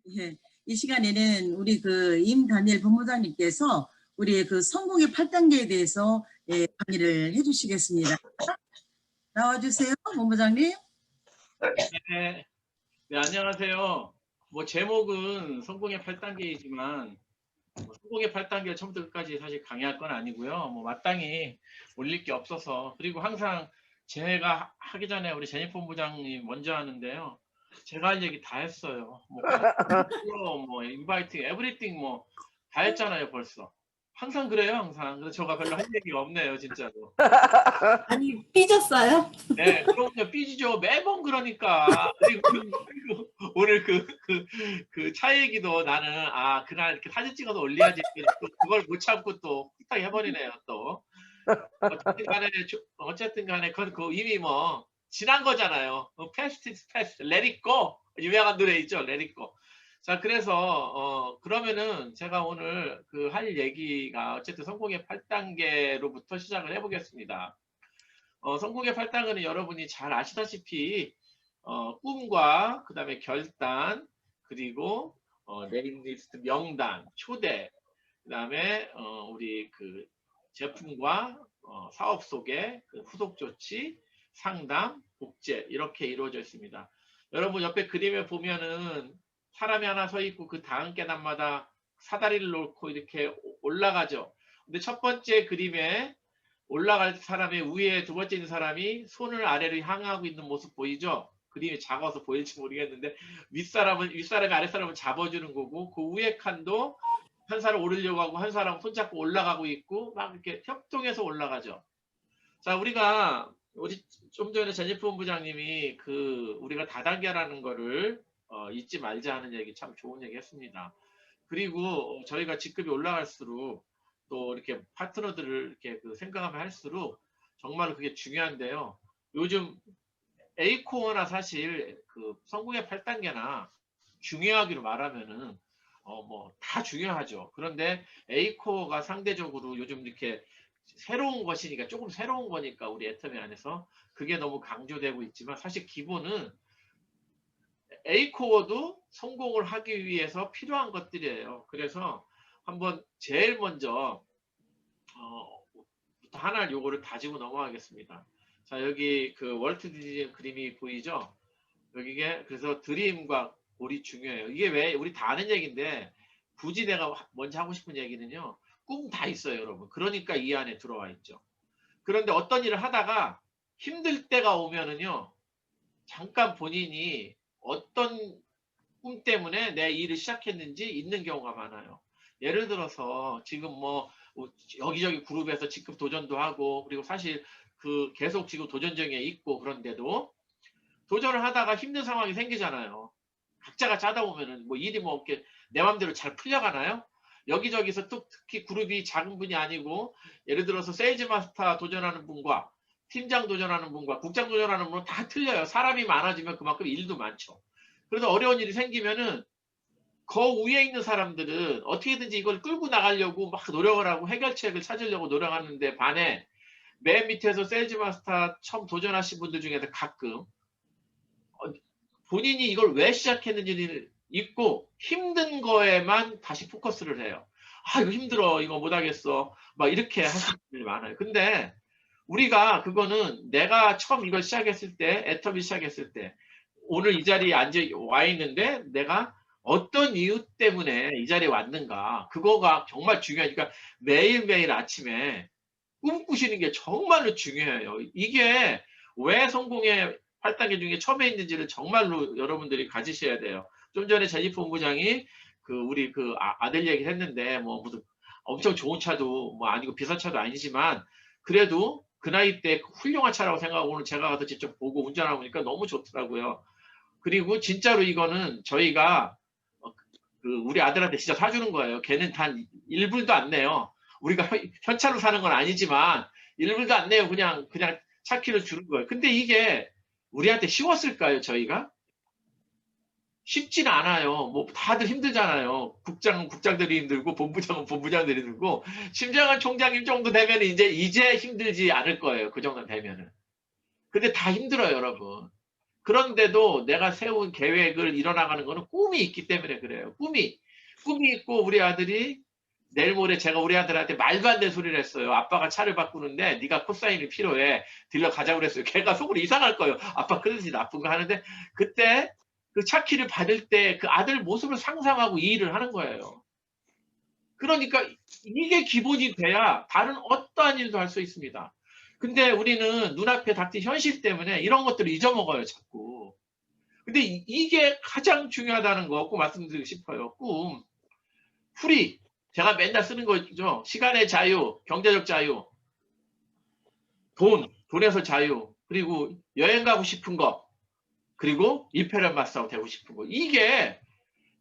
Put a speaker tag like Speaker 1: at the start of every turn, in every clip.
Speaker 1: 예, 이 시간에는 우리 그 임다니엘 본부장님께서 우리 그 성공의 8단계에 대해서 강의를 해주시겠습니다. 나와주세요, 본부장님.
Speaker 2: 네, 네, 안녕하세요. 뭐 제목은 성공의 8단계이지만 성공의 8단계를 처음부터 끝까지 사실 강의할 건 아니고요. 뭐 마땅히 올릴 게 없어서, 그리고 항상 제가 하기 전에 우리 제니퍼 본부장님 먼저 하는데요. 제가 할 얘기 다 했어요. 뭐 뭐 인바이팅, 에브리띵 뭐 다 했잖아요, 벌써. 항상 그래요, 항상. 그래서 제가 별로 할 얘기가 없네요, 진짜로.
Speaker 3: 아니, 삐졌어요?
Speaker 2: 네, 그럼요. 삐지죠. 매번 그러니까. 그리고 오늘 그 차 얘기도 나는, 그날 이렇게 사진 찍어서 올려야지. 또 그걸 못 참고 또 후딱 해버리네요, 또. 어쨌든 간에, 그 이미 뭐, 지난 거잖아요. Past is past. Let it go. 유명한 노래 있죠. Let it go. 자, 그래서, 그러면은 제가 오늘 그 할 얘기가 어쨌든 성공의 8단계로부터 시작을 해보겠습니다. 성공의 8단계는 여러분이 잘 아시다시피 꿈과 그다음에 결단, 그리고 네임리스트, 명단, 초대, 그다음에 우리 그 제품과 사업 속의 그 후속 조치, 상담, 복제, 이렇게 이루어져 있습니다. 여러분 옆에 그림에 보면은 사람이 하나 서 있고 그 다음 계단마다 사다리를 놓고 이렇게 올라가죠. 근데 첫 번째 그림에 올라갈 사람의 위에 두 번째 있는 사람이 손을 아래로 향하고 있는 모습 보이죠? 그림이 작아서 보일지 모르겠는데 윗사람이 아랫사람을 잡아주는 거고, 그 위에 칸도 한 사람 오르려고 하고 한 사람 손잡고 올라가고 있고 막 이렇게 협동해서 올라가죠. 자, 우리가 좀 전에 제니퍼 본부장님이 우리가 다단계라는 거를 잊지 말자 하는 얘기, 참 좋은 얘기 했습니다. 그리고 저희가 직급이 올라갈수록 또 이렇게 파트너들을 이렇게 생각하면 할수록 정말 그게 중요한데요. 요즘 A코어나 사실 그 성공의 8단계나 중요하기로 말하면은 뭐 다 중요하죠. 그런데 A코어가 상대적으로 요즘 이렇게 새로운 것이니까, 조금 새로운 거니까 우리 애터미 안에서 그게 너무 강조되고 있지만, 사실 기본은 A코어도 성공을 하기 위해서 필요한 것들이에요. 그래서 한번 제일 먼저 하나 요거를 다지고 넘어가겠습니다. 자, 여기 그 월트 디즈니 그림이 보이죠? 여기게 그래서 드림과 골이 중요해요. 이게 왜 우리 다 아는 얘기인데 굳이 내가 먼저 하고 싶은 얘기는요. 꿈 다 있어요, 여러분. 그러니까 이 안에 들어와 있죠. 그런데 어떤 일을 하다가 힘들 때가 오면은요. 잠깐 본인이 어떤 꿈 때문에 내 일을 시작했는지 잊는 경우가 많아요. 예를 들어서 지금 뭐 여기저기 그룹에서 직급 도전도 하고, 그리고 사실 계속 지금 도전 중에 있고, 그런데도 도전을 하다가 힘든 상황이 생기잖아요. 각자가 짜다 보면은 뭐 일이 뭐 이렇게 내 맘대로 잘 풀려가나요? 여기저기서 또 특히 그룹이 작은 분이 아니고, 예를 들어서 세일즈 마스터 도전하는 분과 팀장 도전하는 분과 국장 도전하는 분은 다 틀려요. 사람이 많아지면 그만큼 일도 많죠. 그래서 어려운 일이 생기면은 그 위에 있는 사람들은 어떻게든지 이걸 끌고 나가려고 막 노력을 하고 해결책을 찾으려고 노력하는데, 반해 맨 밑에서 세일즈 마스터 처음 도전하신 분들 중에서 가끔 본인이 이걸 왜 시작했는지를 잊고 힘든 거에만 다시 포커스를 해요. 이거 힘들어, 이거 못하겠어, 막 이렇게 하시는 분들이 많아요. 근데 우리가 그거는 내가 처음 이걸 시작했을 때, 애터미 시작했을 때, 오늘 이 자리에 와 있는데 내가 어떤 이유 때문에 이 자리에 왔는가, 그거가 정말 중요하니까 매일매일 아침에 꿈꾸시는 게 정말로 중요해요. 이게 왜 성공의 8단계 중에 처음에 있는지를 정말로 여러분들이 가지셔야 돼요. 좀 전에 제니퍼 본부장이 우리 아들 얘기를 했는데, 뭐 무슨 엄청 좋은 차도 뭐 아니고 비싼 차도 아니지만 그래도 그 나이 때 훌륭한 차라고 생각하고 오늘 제가 가서 직접 보고 운전하고 보니까 너무 좋더라고요. 그리고 진짜로 이거는 저희가 우리 아들한테 진짜 사주는 거예요. 걔는 단 1불도 안 내요. 우리가 현찰로 사는 건 아니지만 1불도 안 내요. 그냥 차 키를 주는 거예요. 근데 이게 우리한테 쉬웠을까요, 저희가? 쉽지는 않아요. 뭐 다들 힘들잖아요. 국장들이 힘들고 본부장은 본부장들이 힘들고, 심정한 총장님 정도 되면 이제 힘들지 않을 거예요. 그 정도 되면은. 근데 다 힘들어요, 여러분. 그런데도 내가 세운 계획을 이뤄나가는 거는 꿈이 있기 때문에 그래요. 꿈이 있고 우리 아들이 내일 모레 제가 우리 아들한테 말도 안 되는 소리를 했어요. 아빠가 차를 바꾸는데 네가 코사인이 필요해. 딜러 가자고 그랬어요. 걔가 속으로 이상할 거예요. 아빠 그릇이 나쁜 거 하는데 그때 그 차 키를 받을 때 그 아들 모습을 상상하고 이 일을 하는 거예요. 그러니까 이게 기본이 돼야 다른 어떠한 일도 할 수 있습니다. 근데 우리는 눈앞에 닥친 현실 때문에 이런 것들을 잊어먹어요, 자꾸. 근데 이게 가장 중요하다는 거 꼭 말씀드리고 싶어요. 꿈. 풀이. 제가 맨날 쓰는 거죠. 시간의 자유, 경제적 자유, 돈에서 자유, 그리고 여행 가고 싶은 거, 그리고 임페리얼 마스터가 되고 싶은 거. 이게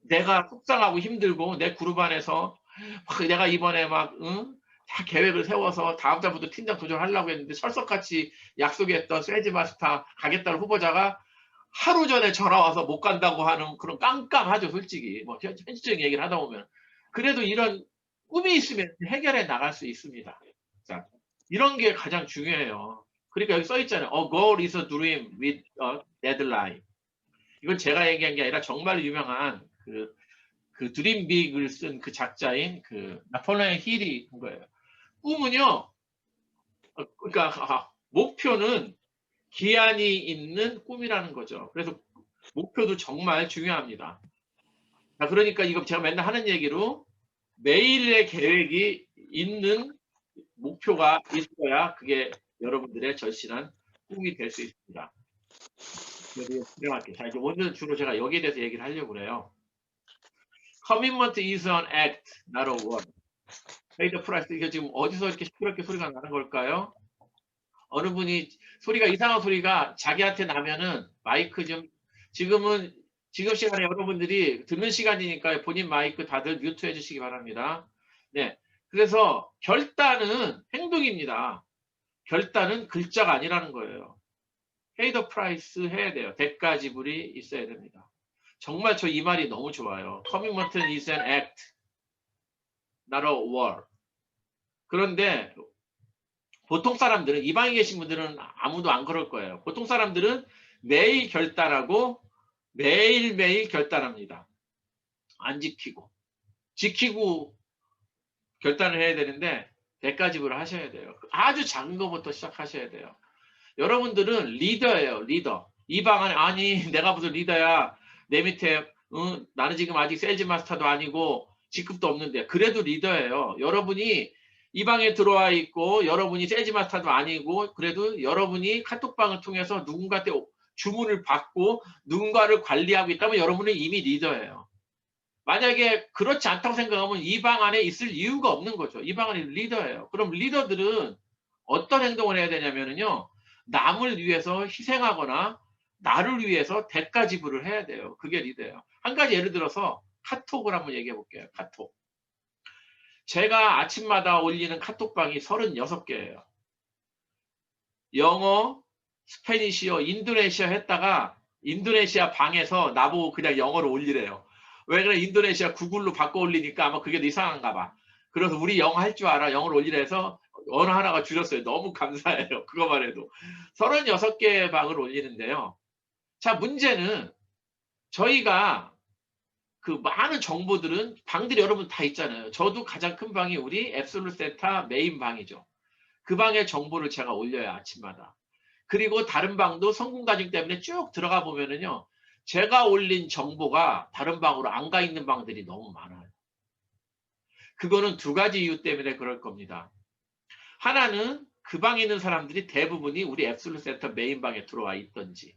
Speaker 2: 내가 속상하고 힘들고 내 그룹 안에서 막 내가 이번에 막 다 계획을 세워서 다음 달부터 팀장 도전하려고 했는데 철석같이 약속했던 세지 마스터 가겠다는 후보자가 하루 전에 전화 와서 못 간다고 하는 그런 깜깜하죠, 솔직히. 뭐 현실적인 얘기를 하다 보면. 그래도 이런 꿈이 있으면 해결해 나갈 수 있습니다. 자, 이런 게 가장 중요해요. 그러니까 여기 써 있잖아요. A goal is a dream with a deadline. 이건 제가 얘기한 게 아니라 정말 유명한 그 드림 빅을 쓴 그 작자인 그 나폴레옹 힐이 한 거예요. 꿈은요, 그러니까 목표는 기한이 있는 꿈이라는 거죠. 그래서 목표도 정말 중요합니다. 자, 그러니까 이거 제가 맨날 하는 얘기로 매일의 계획이 있는 목표가 있어야 그게 여러분들의 절실한 꿈이 될 수 있습니다. 자, 이제 오늘 주로 제가 여기에 대해서 얘기를 하려고 그래요. Commitment is an act, not a word. 페이더 프라이스, 이게 지금 어디서 이렇게 시끄럽게 소리가 나는 걸까요? 어느 분이 소리가 이상한 소리가 자기한테 나면은 마이크 좀 지금 시간에 여러분들이 듣는 시간이니까 본인 마이크 다들 뮤트 해주시기 바랍니다. 네, 그래서 결단은 행동입니다. 결단은 글자가 아니라는 거예요. 페이더 프라이스 해야 돼요. 대가 지불이 있어야 됩니다. 정말 저 이 말이 너무 좋아요. Commitment is an act, not a word. 그런데 보통 사람들은, 이방에 계신 분들은 아무도 안 그럴 거예요. 보통 사람들은 매일 결단하고 매일매일 결단합니다. 안 지키고 결단을 해야 되는데 대가 지불을 하셔야 돼요. 아주 작은 것부터 시작하셔야 돼요. 여러분들은 리더예요. 리더. 이 방 안에 아니 내가 무슨 리더야. 내 밑에 나는 지금 아직 세일즈 마스터도 아니고 직급도 없는데 그래도 리더예요. 여러분이 이 방에 들어와 있고 여러분이 세일즈 마스터도 아니고 그래도 여러분이 카톡방을 통해서 누군가한테 주문을 받고 누군가를 관리하고 있다면 여러분은 이미 리더예요. 만약에 그렇지 않다고 생각하면 이 방 안에 있을 이유가 없는 거죠. 이 방 안에 리더예요. 그럼 리더들은 어떤 행동을 해야 되냐면요. 남을 위해서 희생하거나 나를 위해서 대가 지불을 해야 돼요. 그게 리더예요. 한 가지 예를 들어서 카톡을 한번 얘기해 볼게요. 카톡. 제가 아침마다 올리는 카톡방이 36개예요. 영어, 스페니시어, 인도네시아 했다가 인도네시아 방에서 나보고 그냥 영어로 올리래요. 왜 그래? 인도네시아 구글로 바꿔 올리니까 아마 그게 이상한가 봐. 그래서 우리 영어 할 줄 알아. 영어로 올리래서 언어 하나가 줄였어요. 너무 감사해요. 그거만 해도. 36개의 방을 올리는데요. 자, 문제는 저희가 그 많은 정보들은 방들이 여러분 다 있잖아요. 저도 가장 큰 방이 우리 앱솔루트 센터 메인 방이죠. 그 방의 정보를 제가 올려요. 아침마다. 그리고 다른 방도 성공 과정 때문에 쭉 들어가 보면은요. 제가 올린 정보가 다른 방으로 안 가 있는 방들이 너무 많아요. 그거는 두 가지 이유 때문에 그럴 겁니다. 하나는 그 방에 있는 사람들이 대부분이 우리 앱솔루트 센터 메인 방에 들어와 있던지.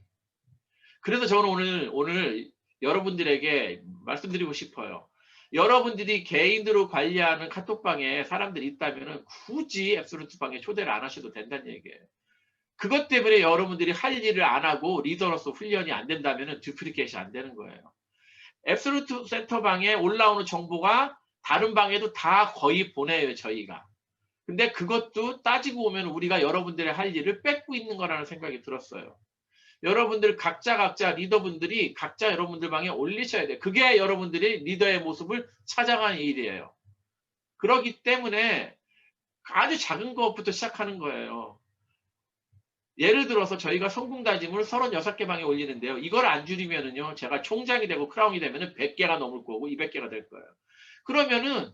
Speaker 2: 그래서 저는 오늘 여러분들에게 말씀드리고 싶어요. 여러분들이 개인으로 관리하는 카톡방에 사람들이 있다면 굳이 앱솔루트 방에 초대를 안 하셔도 된다는 얘기예요. 그것 때문에 여러분들이 할 일을 안 하고 리더로서 훈련이 안 된다면 듀플리케이션이 안 되는 거예요. 앱솔루트 센터 방에 올라오는 정보가 다른 방에도 다 거의 보내요, 저희가. 근데 그것도 따지고 보면 우리가 여러분들의 할 일을 뺏고 있는 거라는 생각이 들었어요. 여러분들 각자 리더분들이 각자 여러분들 방에 올리셔야 돼요. 그게 여러분들이 리더의 모습을 찾아가는 일이에요. 그렇기 때문에 아주 작은 것부터 시작하는 거예요. 예를 들어서 저희가 성공다짐을 36개 방에 올리는데요. 이걸 안 줄이면은요, 제가 총장이 되고 크라운이 되면은 100개가 넘을 거고 200개가 될 거예요. 그러면은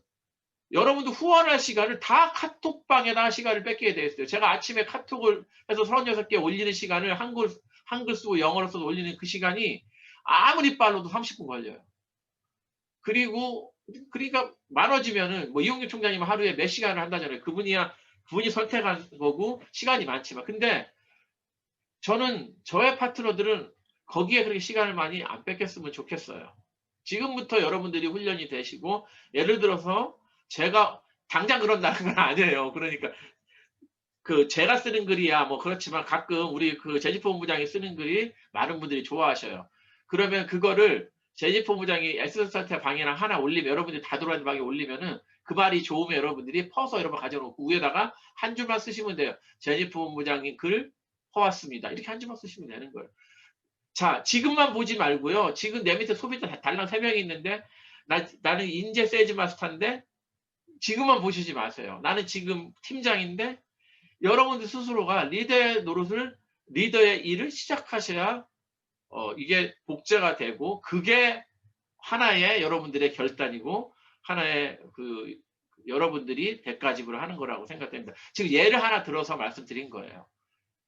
Speaker 2: 여러분도 후원할 시간을 다 카톡방에다 시간을 뺏기게 돼 있어요. 제가 아침에 카톡을 해서 36개 올리는 시간을 한글 쓰고 영어로 써서 올리는 그 시간이 아무리 빨라도 30분 걸려요. 그러니까 많아지면은 뭐 이용규 총장님 하루에 몇 시간을 한다잖아요. 그분이 선택한 거고 시간이 많지만. 근데 저는 저의 파트너들은 거기에 그렇게 시간을 많이 안 뺏겼으면 좋겠어요. 지금부터 여러분들이 훈련이 되시고, 예를 들어서 제가 당장 그런다는 건 아니에요. 그러니까 제가 쓰는 글이야 뭐 그렇지만 가끔 우리 제지본부장이 쓰는 글이 많은 분들이 좋아하셔요. 그러면 그거를 제지본부장이 S사태 방이랑 하나 올리면, 여러분들이 다 들어있는 방에 올리면은 그 말이 좋으면 여러분들이 퍼서 여러분 가져놓고 위에다가 한 줄만 쓰시면 돼요. 제지본부장이 글 퍼왔습니다. 이렇게 한 줄만 쓰시면 되는 거예요. 자, 지금만 보지 말고요. 지금 내 밑에 소비자 달랑 3명이 있는데 나는 인재 세일즈 마스터인데 지금만 보시지 마세요. 나는 지금 팀장인데 여러분들 스스로가 리더의 일을 시작하셔야 이게 복제가 되고, 그게 하나의 여러분들의 결단이고 하나의 여러분들이 대가 지불을 하는 거라고 생각됩니다. 지금 예를 하나 들어서 말씀드린 거예요.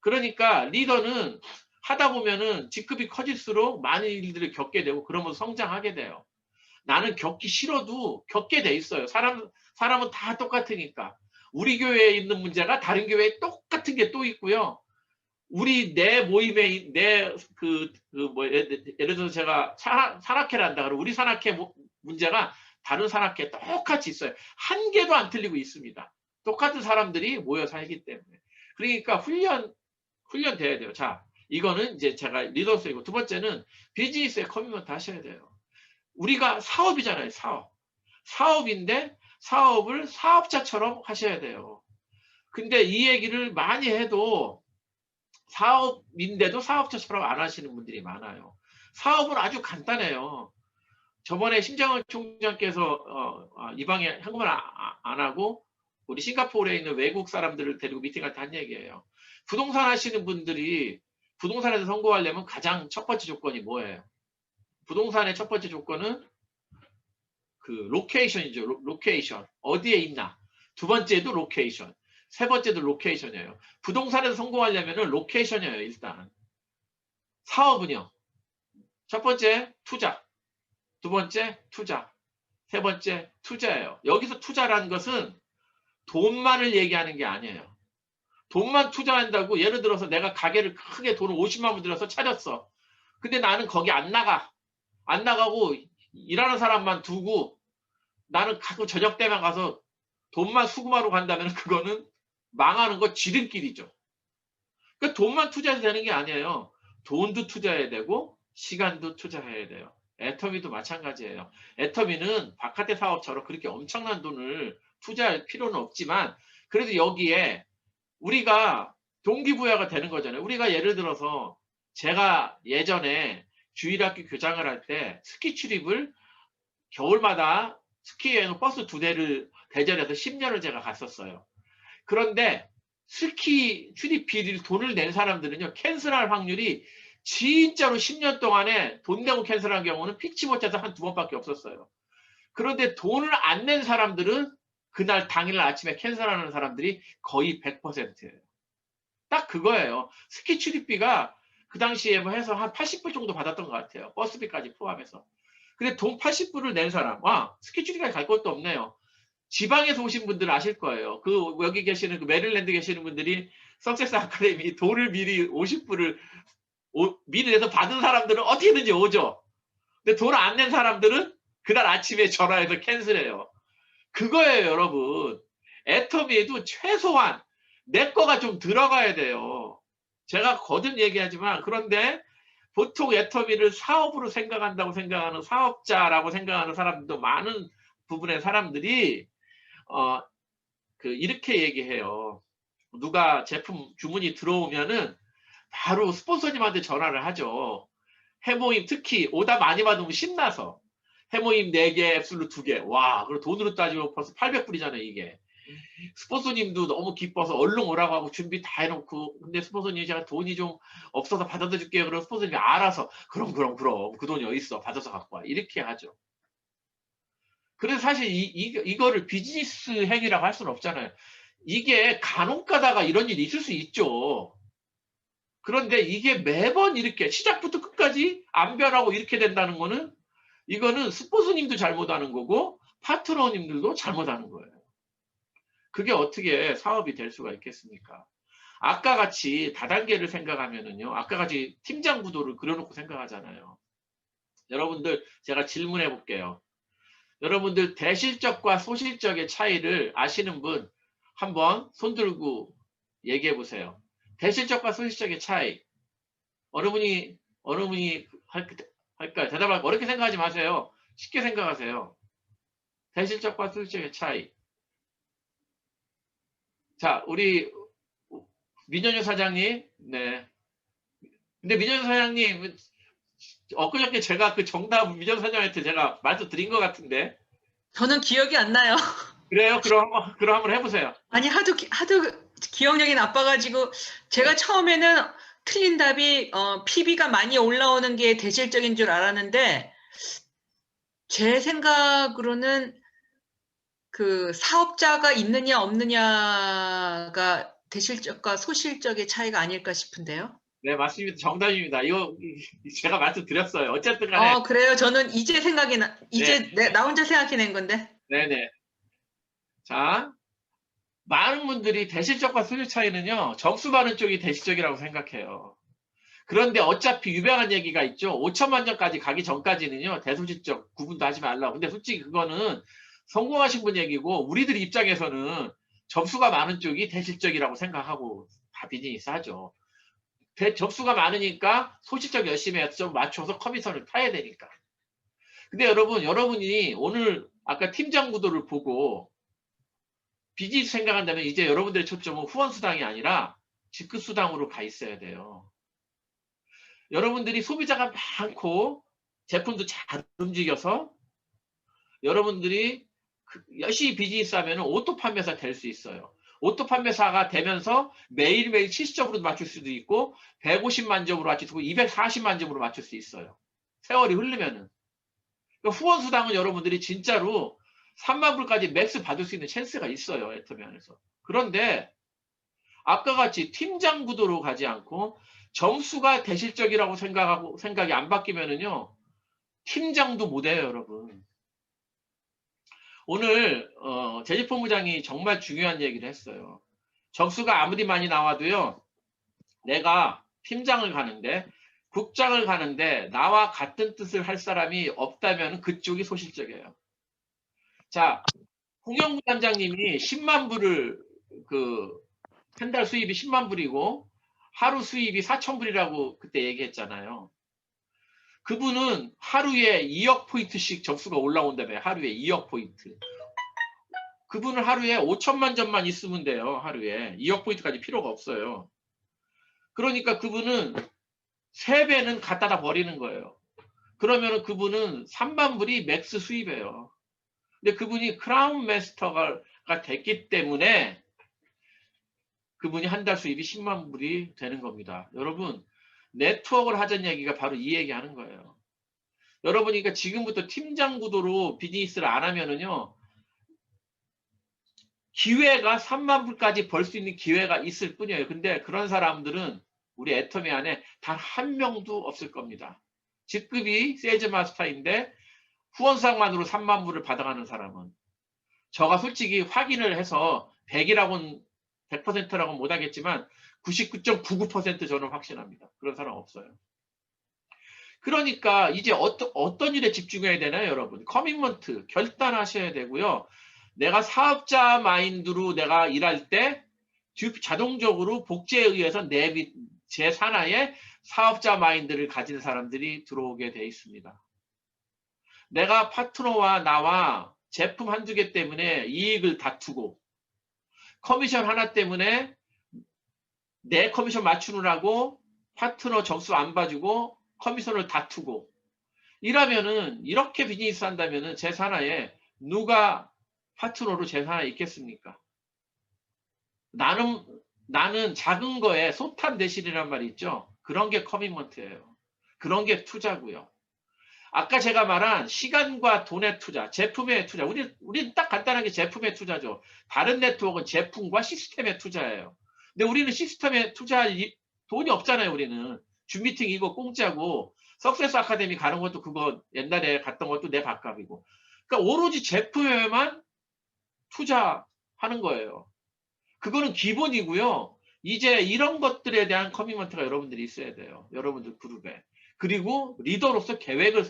Speaker 2: 그러니까 리더는 하다 보면은 직급이 커질수록 많은 일들을 겪게 되고 그러면서 성장하게 돼요. 나는 겪기 싫어도 겪게 돼 있어요. 사람은 다 똑같으니까. 우리 교회에 있는 문제가 다른 교회에 똑같은 게 또 있고요. 내 모임에 예를 들어서 제가 산악회를 한다 그러면 우리 산악회 문제가 다른 산악회 똑같이 있어요. 한 개도 안 틀리고 있습니다. 똑같은 사람들이 모여 살기 때문에. 그러니까 훈련돼야 돼요. 자, 이거는 이제 제가 리더스이고, 두 번째는 비즈니스에 커미먼트 하셔야 돼요. 우리가 사업이잖아요. 사업인데 사업을 사업자처럼 하셔야 돼요. 근데 이 얘기를 많이 해도 사업인데도 사업자처럼 안 하시는 분들이 많아요. 사업은 아주 간단해요. 저번에 심정원 총장께서 이 방에 한국말 안 하고 우리 싱가포르에 있는 외국 사람들을 데리고 미팅할 때 한 얘기예요. 부동산 하시는 분들이 부동산에서 성공하려면 가장 첫 번째 조건이 뭐예요? 부동산의 첫 번째 조건은 로케이션이죠. 로케이션. 어디에 있나. 두 번째도 로케이션. 세 번째도 로케이션이에요. 부동산에서 성공하려면 로케이션이에요. 일단. 사업은요. 첫 번째 투자. 두 번째 투자. 세 번째 투자예요. 여기서 투자라는 것은 돈만을 얘기하는 게 아니에요. 돈만 투자한다고, 예를 들어서 내가 가게를 크게 돈을 50만 원 들여서 차렸어. 근데 나는 거기 안 나가고 일하는 사람만 두고 나는 가끔 저녁 때만 가서 돈만 수금하러 간다면 그거는 망하는 거 지름길이죠. 그러니까 돈만 투자해도 되는 게 아니에요. 돈도 투자해야 되고 시간도 투자해야 돼요. 애터미도 마찬가지예요. 애터미는 바깥의 사업처럼 그렇게 엄청난 돈을 투자할 필요는 없지만 그래도 여기에 우리가 동기부여가 되는 거잖아요. 우리가 예를 들어서 제가 예전에 주일학교 교장을 할 때 스키 출입을 겨울마다 스키여행 버스 2대를 대절해서 10년을 제가 갔었어요. 그런데 스키 출입비를 돈을 낸 사람들은요, 캔슬할 확률이 진짜로 10년 동안에 돈 내고 캔슬한 경우는 피치 못해서 한 2번밖에 없었어요. 그런데 돈을 안 낸 사람들은 그날 당일날 아침에 캔슬하는 사람들이 거의 100%예요. 딱 그거예요. 스키 출입비가 그 당시에 뭐 해서 한 80불 정도 받았던 것 같아요. 버스비까지 포함해서. 근데 돈 80불을 낸 사람, 스키 출입까지 갈 것도 없네요. 지방에서 오신 분들은 아실 거예요. 여기 계시는 메릴랜드 계시는 분들이 석세스 아카데미 돈을 미리 50불을 미리 내서 받은 사람들은 어떻게든지 오죠. 근데 돈 안 낸 사람들은 그날 아침에 전화해서 캔슬해요. 그거예요, 여러분. 애터미에도 최소한 내 거가 좀 들어가야 돼요. 제가 거듭 얘기하지만, 그런데 보통 애터미를 사업으로 생각한다고 생각하는 사업자라고 생각하는 사람들도 많은 부분의 사람들이 이렇게 얘기해요. 누가 제품 주문이 들어오면은 바로 스폰서님한테 전화를 하죠. 해모임, 특히 오다 많이 받으면 신나서 해모임 4개, 앱솔루 2개. 와, 그리고 돈으로 따지면 벌써 800불이잖아요, 이게. 스폰서님도 너무 기뻐서 얼른 오라고 하고 준비 다 해놓고, 근데 스폰서님이 제가 돈이 좀 없어서 받아다 줄게요. 그럼 스폰서님이 알아서 그럼 그 돈이 어디 있어, 받아서 갖고 와, 이렇게 하죠. 그래서 사실 이거를 비즈니스 행위라고 할 수는 없잖아요. 이게 간혹 가다가 이런 일이 있을 수 있죠. 그런데 이게 매번 이렇게 시작부터 끝까지 안 변하고 이렇게 된다는 거는, 이거는 스폰서님도 잘못하는 거고 파트너님들도 잘못하는 거예요. 그게 어떻게 사업이 될 수가 있겠습니까? 아까 같이 다단계를 생각하면은요, 아까 같이 팀장 구도를 그려놓고 생각하잖아요. 여러분들, 제가 질문해 볼게요. 여러분들 대실적과 소실적의 차이를 아시는 분 한번 손 들고 얘기해 보세요. 대실적과 소실적의 차이. 어느 분이 할까요? 대답할 거 어렵게 생각하지 마세요. 쉽게 생각하세요. 대실적과 소실적의 차이. 자, 우리 민현유 사장님. 네. 근데 민현유 사장님, 엊그저께 제가 그 정답 민현유 사장한테 제가 말씀드린 것 같은데.
Speaker 3: 저는 기억이 안 나요.
Speaker 2: 그래요? 그럼 한번 해보세요.
Speaker 3: 아니 하도 기억력이 나빠가지고 제가 처음에는 틀린 답이 PB가 많이 올라오는 게 대실적인 줄 알았는데 제 생각으로는 그 사업자가 있느냐 없느냐가 대실적과 소실적의 차이가 아닐까 싶은데요.
Speaker 2: 네, 맞습니다. 정답입니다. 이거 제가 말씀드렸어요. 어쨌든 간에.
Speaker 3: 그래요. 저는 이제 생각이 이제
Speaker 2: 네.
Speaker 3: 나 혼자 생각해낸 건데.
Speaker 2: 네네. 자, 많은 분들이 대실적과 소실 차이는요, 점수 받는 쪽이 대실적이라고 생각해요. 그런데 어차피 유명한 얘기가 있죠. 5천만 점까지 가기 전까지는요, 대소실적 구분도 하지 말라고. 근데 솔직히 그거는 성공하신 분 얘기고, 우리들 입장에서는 점수가 많은 쪽이 대실적이라고 생각하고 다 비즈니스 하죠. 접수가 많으니까 소실적 열심히 해서 좀 맞춰서 커미션을 타야 되니까. 근데 여러분이 오늘 아까 팀장 구도를 보고 비즈니스 생각한다면 이제 여러분들의 초점은 후원수당이 아니라 직급수당으로 가 있어야 돼요. 여러분들이 소비자가 많고 제품도 잘 움직여서 여러분들이 열심히 비즈니스 하면 오토 판매사 될 수 있어요. 오토 판매사가 되면서 매일매일 70점으로 맞출 수도 있고 150만 점으로 맞출 수 있고 240만 점으로 맞출 수 있어요. 세월이 흐르면은. 그러니까 후원수당은 여러분들이 진짜로 3만 불까지 맥스 받을 수 있는 찬스가 있어요. 애터미 안에서. 그런데 아까 같이 팀장 구도로 가지 않고 점수가 대실적이라고 생각이 안 바뀌면은요. 팀장도 못 해요, 여러분. 오늘 재직본부장이 정말 중요한 얘기를 했어요. 점수가 아무리 많이 나와도요. 내가 팀장을 가는데 국장을 가는데 나와 같은 뜻을 할 사람이 없다면 그쪽이 소실적이에요. 자, 홍영구 단장님이 10만 불을 한 달 수입이 10만 불이고 하루 수입이 4천 불이라고 그때 얘기했잖아요. 그분은 하루에 2억 포인트씩 점수가 올라온다며. 하루에 2억 포인트. 그분은 하루에 5천만 점만 있으면 돼요. 하루에 2억 포인트까지 필요가 없어요. 그러니까 그분은 3배는 갖다다 버리는 거예요. 그러면 그분은 3만 불이 맥스 수입이에요. 근데 그분이 크라운 마스터가 됐기 때문에 그분이 한 달 수입이 10만 불이 되는 겁니다. 여러분, 네트워크를 하자는 얘기가 바로 이 얘기 하는 거예요. 여러분이 그러니까 지금부터 팀장 구도로 비즈니스를 안 하면은요, 기회가 3만 불까지 벌 수 있는 기회가 있을 뿐이에요. 근데 그런 사람들은 우리 애터미 안에 단 한 명도 없을 겁니다. 직급이 세일즈 마스터인데 후원상만으로 3만 불을 받아가는 사람은. 저가 솔직히 확인을 해서 100이라고는 100%라고는 못하겠지만 99.99% 저는 확신합니다. 그런 사람 없어요. 그러니까 이제 어떤 일에 집중해야 되나요, 여러분? 커미먼트 결단하셔야 되고요. 내가 사업자 마인드로 내가 일할 때 자동적으로 복제에 의해서 제 산하에 사업자 마인드를 가진 사람들이 들어오게 돼 있습니다. 내가 파트너와 나와 제품 한두 개 때문에 이익을 다투고 커미션 하나 때문에 내 커미션 맞추느라고 파트너 점수 안 봐주고 커미션을 다투고 이러면은 이렇게 비즈니스 한다면은 제 산하에 누가 파트너로 제 산하에 있겠습니까? 나는 작은 거에 소탐 대신이란 말이 있죠. 그런 게 커미먼트예요. 그런 게 투자고요. 아까 제가 말한 시간과 돈의 투자, 제품의 투자. 우리는 딱 간단하게 제품의 투자죠. 다른 네트워크는 제품과 시스템의 투자예요. 근데 우리는 시스템에 투자할 돈이 없잖아요. 우리는 줌 미팅 이거 공짜고 석세스 아카데미 가는 것도 그거 옛날에 갔던 것도 내 밥값이고. 그러니까 오로지 제품에만 투자하는 거예요. 그거는 기본이고요. 이제 이런 것들에 대한 커미먼트가 여러분들이 있어야 돼요. 여러분들 그룹에. 그리고 리더로서 계획을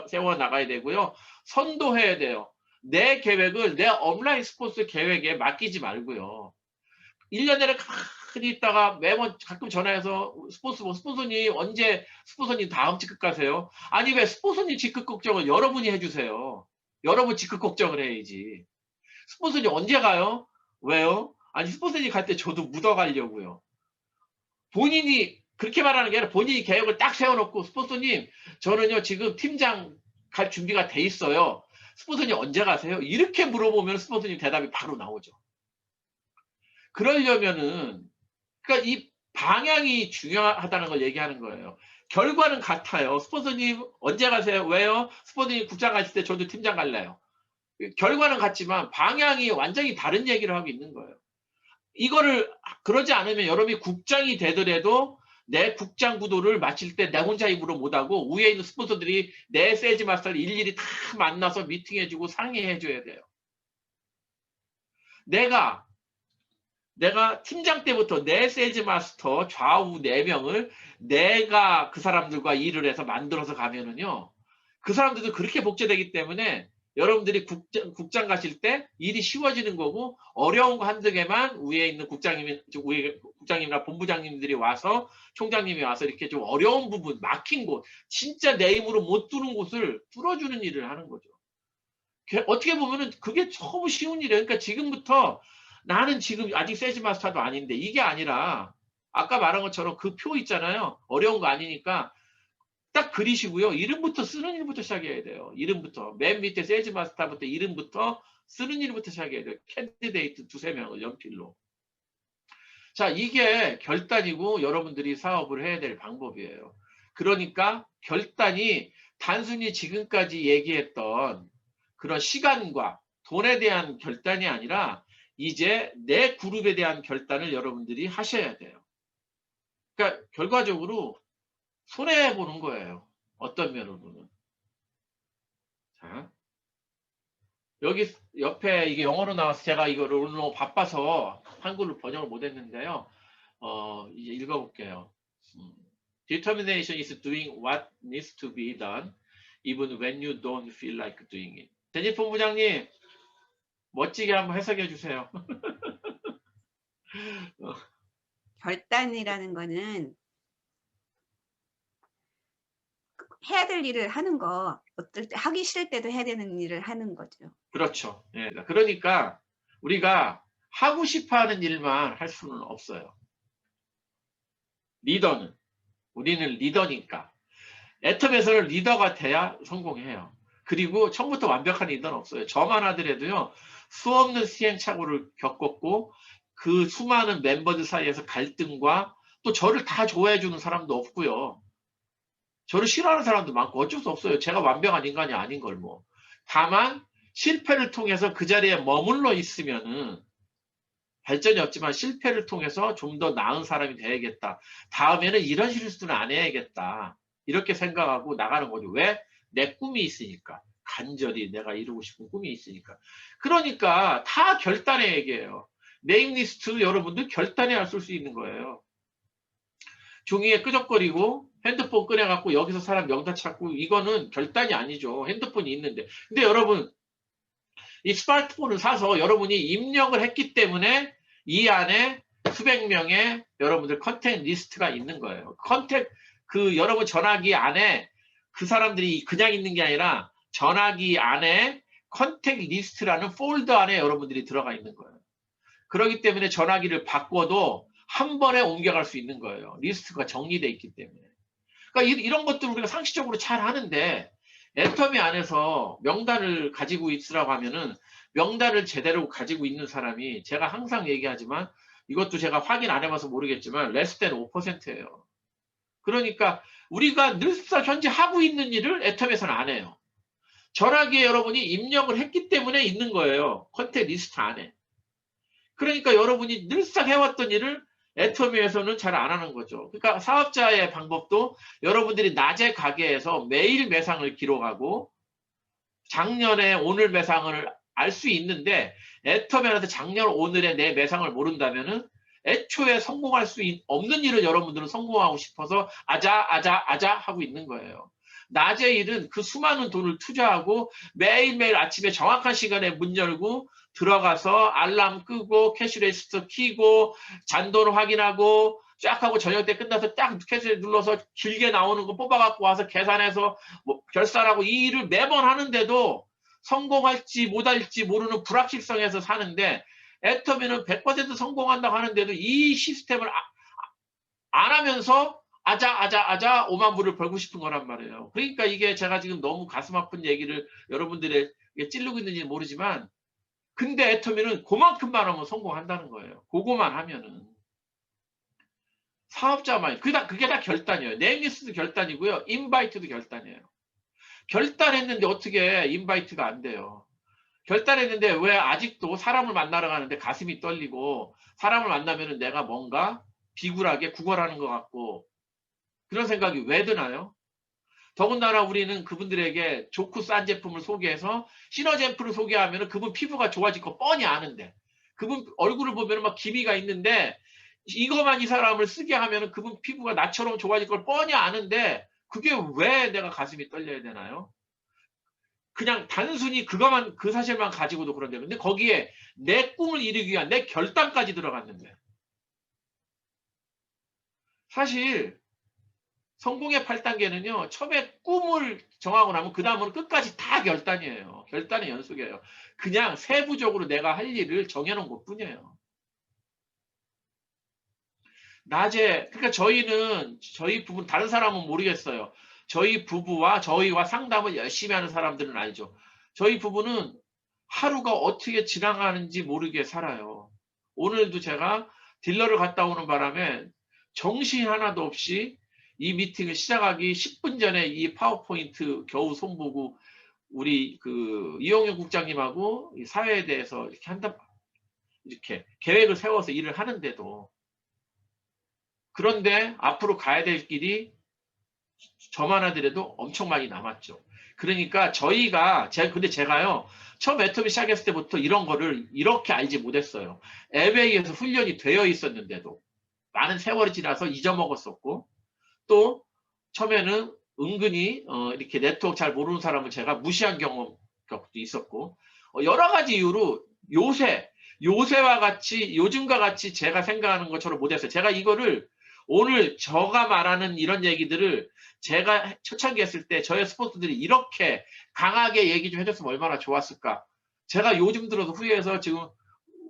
Speaker 2: 세워 나가야 되고요. 선도해야 돼요. 내 계획을 내 온라인 스포츠 계획에 맡기지 말고요. 1년 내내 가만히 있다가 매번 가끔 전화해서 스폰서님 언제 스폰서님 다음 직급 가세요? 아니 왜 스폰서님 직급 걱정을 여러분이 해주세요. 여러분 직급 걱정을 해야지. 스폰서님 언제 가요? 왜요? 아니 스폰서님 갈 때 저도 묻어가려고요. 본인이 그렇게 말하는 게 아니라 본인이 계획을 딱 세워놓고 스폰서님 저는요 지금 팀장 갈 준비가 돼 있어요. 스폰서님 언제 가세요? 이렇게 물어보면 스폰서님 대답이 바로 나오죠. 그러려면은 그러니까 이 방향이 중요하다는 걸 얘기하는 거예요. 결과는 같아요. 스폰서님 언제 가세요? 왜요? 스폰서님 국장 가실 때 저도 팀장 갈래요. 결과는 같지만 방향이 완전히 다른 얘기를 하고 있는 거예요. 이거를 그러지 않으면 여러분이 국장이 되더라도 내 국장 구도를 마칠 때 내 혼자 힘으로 못하고 위에 있는 스폰서들이 내 세일즈 마스터를 일일이 다 만나서 미팅해주고 상의해줘야 돼요. 내가 팀장 때부터 내 세일즈 마스터 좌우 4명을 내가 그 사람들과 일을 해서 만들어서 가면은요. 그 사람들도 그렇게 복제되기 때문에 여러분들이 국장 가실 때 일이 쉬워지는 거고 어려운 거 한두 개만 위에 있는 국장님이나 본부장님들이 와서 총장님이 와서 이렇게 좀 어려운 부분 막힌 곳 진짜 내 힘으로 못 뚫은 곳을 뚫어주는 일을 하는 거죠. 어떻게 보면은 그게 너무 쉬운 일이에요. 그러니까 지금부터 나는 지금 아직 세일즈 마스터도 아닌데 이게 아니라 아까 말한 것처럼 그 표 있잖아요. 어려운 거 아니니까 딱 그리시고요. 이름부터 쓰는 일부터 시작해야 돼요. 이름부터. 맨 밑에 세일즈 마스터부터 이름부터 쓰는 일부터 시작해야 돼요. 캔디데이트 2-3명을 연필로. 자, 이게 결단이고 여러분들이 사업을 해야 될 방법이에요. 그러니까 결단이 단순히 지금까지 얘기했던 그런 시간과 돈에 대한 결단이 아니라 이제 내 그룹에 대한 결단을 여러분들이 하셔야 돼요. 그러니까 결과적으로 손해보는 거예요. 어떤 면으로는. 자, 여기 옆에 이게 영어로 나와서 제가 이거를 오늘 너무 바빠서 한글로 번역을 못했는데요. 이제 읽어볼게요. Determination is doing what needs to be done, even when you don't feel like doing it. 제니 본부장님, 멋지게 한번 해석해 주세요.
Speaker 4: 결단이라는 거는 해야 될 일을 하는 거, 어떨 때 하기 싫을 때도 해야 되는 일을 하는 거죠.
Speaker 2: 그렇죠. 예, 그러니까 우리가 하고 싶어하는 일만 할 수는 없어요. 리더는 우리는 리더니까 애텀에서는 리더가 돼야 성공해요. 그리고 처음부터 완벽한 리더는 없어요. 저만 하더라도요. 수없는 시행착오를 겪었고 그 수많은 멤버들 사이에서 갈등과 또 저를 다 좋아해 주는 사람도 없고요. 저를 싫어하는 사람도 많고 어쩔 수 없어요. 제가 완벽한 인간이 아닌 걸 뭐. 다만 실패를 통해서 그 자리에 머물러 있으면은 발전이 없지만 실패를 통해서 좀 더 나은 사람이 돼야겠다. 다음에는 이런 실수는 안 해야겠다. 이렇게 생각하고 나가는 거죠. 왜? 내 꿈이 있으니까. 간절히 내가 이루고 싶은 꿈이 있으니까. 그러니까 다 결단의 얘기예요. 네임리스트 여러분들 결단해야 쓸 수 있는 거예요. 종이에 끄적거리고 핸드폰 꺼내갖고 여기서 사람 명단 찾고 이거는 결단이 아니죠. 핸드폰이 있는데. 근데 여러분 이 스마트폰을 사서 여러분이 입력을 했기 때문에 이 안에 수백 명의 여러분들 컨택 리스트가 있는 거예요. 여러분 전화기 안에 그 사람들이 그냥 있는 게 아니라 전화기 안에 컨택 리스트라는 폴더 안에 여러분들이 들어가 있는 거예요. 그렇기 때문에 전화기를 바꿔도 한 번에 옮겨갈 수 있는 거예요. 리스트가 정리되어 있기 때문에. 그러니까 이런 것들 우리가 상식적으로 잘 하는데 애터미 안에서 명단을 가지고 있으라고 하면은 명단을 제대로 가지고 있는 사람이 제가 항상 얘기하지만 이것도 제가 확인 안 해봐서 모르겠지만 less than 5%예요. 그러니까 우리가 늘상 현재 하고 있는 일을 애텀에서는 안 해요. 전화기에 여러분이 입력을 했기 때문에 있는 거예요. 컨택 리스트 안에. 그러니까 여러분이 늘상 해왔던 일을 애터미에서는 잘 안 하는 거죠. 그러니까 사업자의 방법도 여러분들이 낮에 가게에서 매일 매상을 기록하고 작년에 오늘 매상을 알 수 있는데 애터미라도 작년 오늘의 내 매상을 모른다면은 애초에 성공할 수 없는 일을 여러분들은 성공하고 싶어서 아자 하고 있는 거예요. 낮의 일은 그 수많은 돈을 투자하고 매일매일 아침에 정확한 시간에 문 열고 들어가서 알람 끄고 캐시레지스터 키고 잔돈 확인하고 쫙 하고 저녁 때 끝나서 딱 캐시 눌러서 길게 나오는 거 뽑아갖고 와서 계산해서 뭐 결산하고 이 일을 매번 하는데도 성공할지 못할지 모르는 불확실성에서 사는데 애터미는 100% 성공한다고 하는데도 이 시스템을 안 하면서 아자 5만 불을 벌고 싶은 거란 말이에요. 그러니까 이게 제가 지금 너무 가슴 아픈 얘기를 여러분들에게 찌르고 있는지 모르지만 근데 애터미는 그만큼만 하면 성공한다는 거예요. 그거만 하면은. 사업자만 그게 다 결단이에요. 네임리스트도 결단이고요. 인바이트도 결단이에요. 결단했는데 어떻게 인바이트가 안 돼요. 결단했는데 왜 아직도 사람을 만나러 가는데 가슴이 떨리고 사람을 만나면은 내가 뭔가 비굴하게 구걸하는 것 같고 그런 생각이 왜 드나요? 더군다나 우리는 그분들에게 좋고 싼 제품을 소개해서 시너젠프를 소개하면 그분 피부가 좋아질 거 뻔히 아는데 그분 얼굴을 보면 막 기미가 있는데 이거만 이 사람을 쓰게 하면 그분 피부가 나처럼 좋아질 걸 뻔히 아는데 그게 왜 내가 가슴이 떨려야 되나요? 그냥 단순히 그거만 그 사실만 가지고도 그런데 근데 거기에 내 꿈을 이루기 위한 내 결단까지 들어갔는데 사실 성공의 8단계는요. 처음에 꿈을 정하고 나면 그 다음은 끝까지 다 결단이에요. 결단의 연속이에요. 그냥 세부적으로 내가 할 일을 정해놓은 것뿐이에요. 낮에 그러니까 저희 부부 다른 사람은 모르겠어요. 저희 부부와 저희와 상담을 열심히 하는 사람들은 알죠. 저희 부부는 하루가 어떻게 지나가는지 모르게 살아요. 오늘도 제가 딜러를 갔다 오는 바람에 정신 하나도 없이 이 미팅을 시작하기 10분 전에 이 파워포인트 겨우 손보고 우리 그 이용영 국장님하고 이 사회에 대해서 이렇게 계획을 세워서 일을 하는데도 그런데 앞으로 가야 될 길이 저만 하더라도 엄청 많이 남았죠. 그러니까 근데 제가요 처음 애터미 시작했을 때부터 이런 거를 이렇게 알지 못했어요. FA에서 훈련이 되어 있었는데도 많은 세월이 지나서 잊어먹었었고 또 처음에는 은근히 이렇게 네트워크 잘 모르는 사람을 제가 무시한 경험도 있었고 여러 가지 이유로 요새와 같이 요즘과 같이 제가 생각하는 것처럼 못했어요. 제가 이거를 오늘 저가 말하는 이런 얘기들을 제가 초창기 했을 때 저의 스포츠들이 이렇게 강하게 얘기 좀 해줬으면 얼마나 좋았을까. 제가 요즘 들어서 후회해서 지금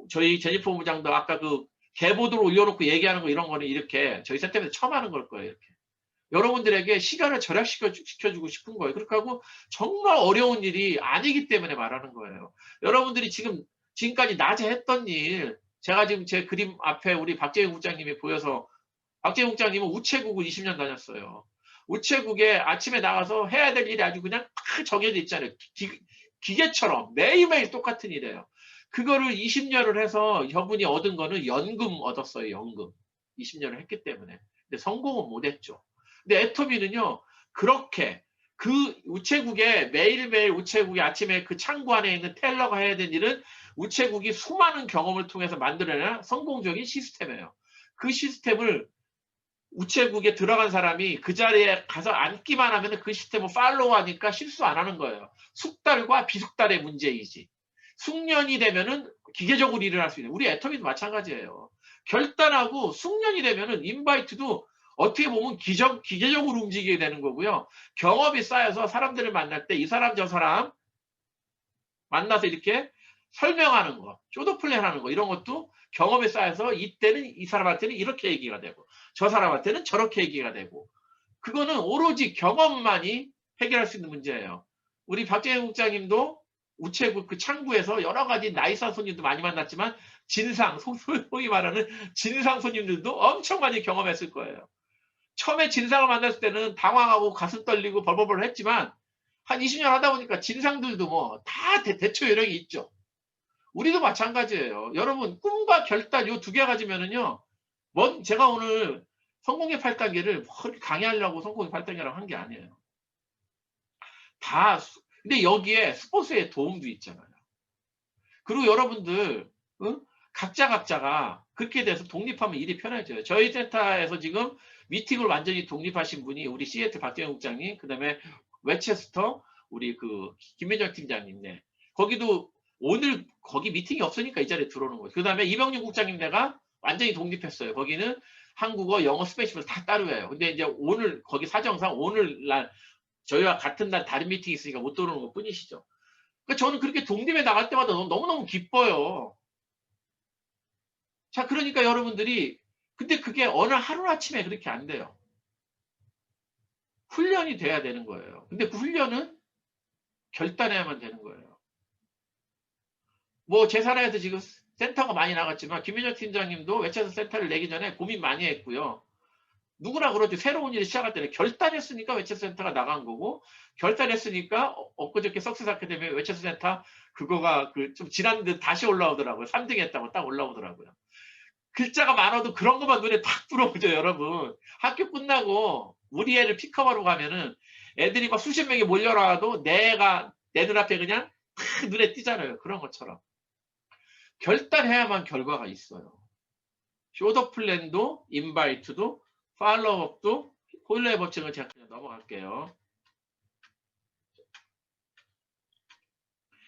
Speaker 2: 저희 제니퍼 부장도 아까 그 개보도를 올려놓고 얘기하는 거 이런 거는 이렇게 저희 세tem에서 처음 하는 걸 거예요. 이렇게. 여러분들에게 시간을 절약시켜주고 싶은 거예요. 그렇게 하고 정말 어려운 일이 아니기 때문에 말하는 거예요. 여러분들이 지금까지 낮에 했던 일 제가 지금 제 그림 앞에 우리 박재영 국장님이 보여서 박재영 국장님은 우체국을 20년 다녔어요. 우체국에 아침에 나가서 해야 될 일이 아주 그냥 딱 정해져 있잖아요. 기계처럼 매일매일 똑같은 일이에요. 그거를 20년을 해서 저분이 얻은 거는 연금 얻었어요. 연금. 20년을 했기 때문에. 근데 성공은 못했죠. 근데 애터미는요. 그렇게 그 우체국에 매일매일 우체국이 아침에 그 창구 안에 있는 텔러가 해야 되는 일은 우체국이 수많은 경험을 통해서 만들어낸 성공적인 시스템이에요. 그 시스템을 우체국에 들어간 사람이 그 자리에 가서 앉기만 하면 그 시스템을 팔로우하니까 실수 안 하는 거예요. 숙달과 비숙달의 문제이지. 숙련이 되면은 기계적으로 일을 할 수 있는. 우리 애터미도 마찬가지예요. 결단하고 숙련이 되면은 인바이트도 어떻게 보면 기계적으로 움직이게 되는 거고요. 경험이 쌓여서 사람들을 만날 때 이 사람 저 사람 만나서 이렇게 설명하는 거, 쇼도플랜하는 거 이런 것도 경험이 쌓여서 이때는 이 사람한테는 이렇게 얘기가 되고 저 사람한테는 저렇게 얘기가 되고 그거는 오로지 경험만이 해결할 수 있는 문제예요. 우리 박재영 국장님도 우체국 그 창구에서 여러 가지 나이스한 손님도 많이 만났지만 소위 말하는 진상 손님들도 엄청 많이 경험했을 거예요. 처음에 진상을 만났을 때는 당황하고 가슴 떨리고 벌벌벌 했지만 한 20년 하다 보니까 진상들도 뭐 다 대처 요령이 있죠. 우리도 마찬가지예요. 여러분 꿈과 결단 요 두 개 가지면은요. 제가 오늘 성공의 8단계를 강의하려고 성공의 8단계라고 한 게 아니에요. 근데 여기에 스포츠의 도움도 있잖아요. 그리고 여러분들 각자가 그렇게 돼서 독립하면 일이 편해져요. 저희 센터에서 지금 미팅을 완전히 독립하신 분이 우리 시애틀 박정현 국장님, 그다음에 웨체스터 우리 그 김민정 팀장님네. 거기도 오늘 거기 미팅이 없으니까 이 자리에 들어오는 거예요. 그다음에 이병윤 국장님 내가 완전히 독립했어요. 거기는 한국어, 영어, 스페인을 다 따로 해요. 근데 이제 오늘 거기 사정상 오늘날 저희와 같은 날 다른 미팅이 있으니까 못 들어오는 것 뿐이시죠. 그러니까 저는 그렇게 독립에 나갈 때마다 너무너무 기뻐요. 자, 그러니까 여러분들이 근데 그게 어느 하루아침에 그렇게 안 돼요. 훈련이 돼야 되는 거예요. 근데 그 훈련은 결단해야만 되는 거예요. 뭐 제 사례에서 지금 센터가 많이 나갔지만 김민정 팀장님도 웨체스터 센터를 내기 전에 고민 많이 했고요. 누구나 그렇죠. 새로운 일을 시작할 때는 결단했으니까 웨체스터 센터가 나간 거고 결단했으니까 엊그저께 석세스 아카데미 웨체스터 센터 그거가 좀 지난 듯 다시 올라오더라고요. 3등 했다고 딱 올라오더라고요. 글자가 많아도 그런 것만 눈에 탁 들어오죠, 여러분. 학교 끝나고 우리 애를 픽업하러 가면은 애들이 막 수십 명이 몰려와도 내 눈앞에 그냥 탁 눈에 띄잖아요. 그런 것처럼. 결단해야만 결과가 있어요. 쇼더 플랜도, 인바이트도, 팔로우업도, 호일러의 법칙을 제가 그냥 넘어갈게요.